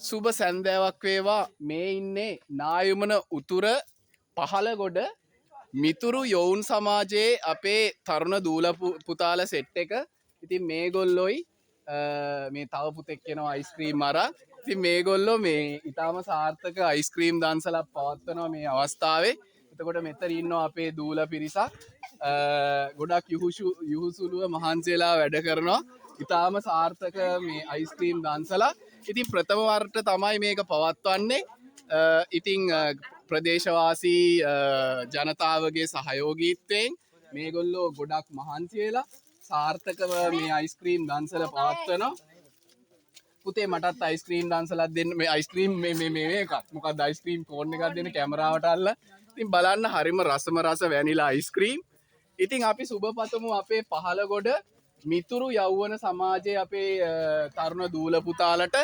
සුබ සැන්දෑවක් වේවා මේ ඉන්නේ නායුමන උතුර පහළගොඩ මිතුරු යොවුන් සමාජයේ අපේ තරුණ දූල පුතාල සෙට් එක. ඉතින් මේගොල්ලොයි මේ තව පුතෙක් කෙනවා අයිස්ක්‍රීම් අරන්. ඉතින් මේගොල්ලෝ මේ ඊටාම සාර්ථක අයිස්ක්‍රීම් දන්සලක් පවත්වනවා මේ අවස්ථාවේ. එතකොට මෙතන ඉන්නවා අපේ දූල පිරිසක්. ගොඩක් යහුසුලුව මහන්සියලා වැඩ කරනවා. ඉතාම සාර්ථක මේ අයිස්ක්‍රීම් දන්සලා. ඉතින් ප්‍රථම වරට තමයි මේක පවත්වන්නේ. ඉතින් ප්‍රදේශවාසී ජනතාවගේ සහයෝගීත්වයෙන් මේගොල්ලෝ ගොඩක් මහන්සියලා සාර්ථකව මේ අයිස්ක්‍රීම් දන්සල පවත්වනවා. පුතේ මටත් අයිස්ක්‍රීම් දන්සලක් දෙන්න. මේ අයිස්ක්‍රීම් මේ එකක් මොකක්ද අයිස්ක්‍රීම් කෝන් එකක් දෙන්න කැමරාවට අල්ල. ඉතින් බලන්න හරිම රසම රස වැනිලා අයිස්ක්‍රීම්. ඉතින් අපි සුබපතමු අපේ පහළගොඩ මිතුරු යෞවන සමාජයේ අපේ තරුණ දූල පුතාලට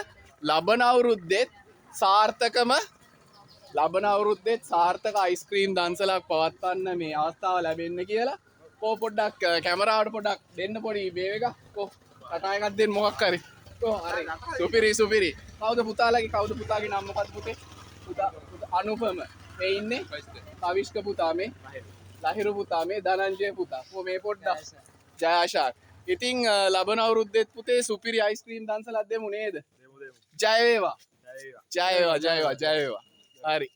ලබන අවුරුද්දෙත් සාර්ථක අයිස්ක්‍රීම් දන්සලක් පවත්වන්න මේ අවස්ථාව ලැබෙන්න කියලා. කෝ පොඩ්ඩක් කැමරාවට පොඩ්ඩක් දෙන්න පොඩි වේව් එකක්. කෝ කටා එකක් දෙන්න මොකක් හරි. කෝ හරි. සුපිරි. කවුද පුතාගේ නම මොකක්ද පුතේ? පුතා අනුපම. මේ ඉන්නේ කවිෂ්ක පුතා මේ. ලහිරු පුතා මේ ධනංජය පුතා. කො මේ පොඩ්ඩක් ජයාශාර්. ඉතින් ලබන අවුරුද්දෙත් පුතේ සුපිරි අයිස්ක්‍රීම් දන්සලක් දෙමු නේද? ජය වේවා. හරි.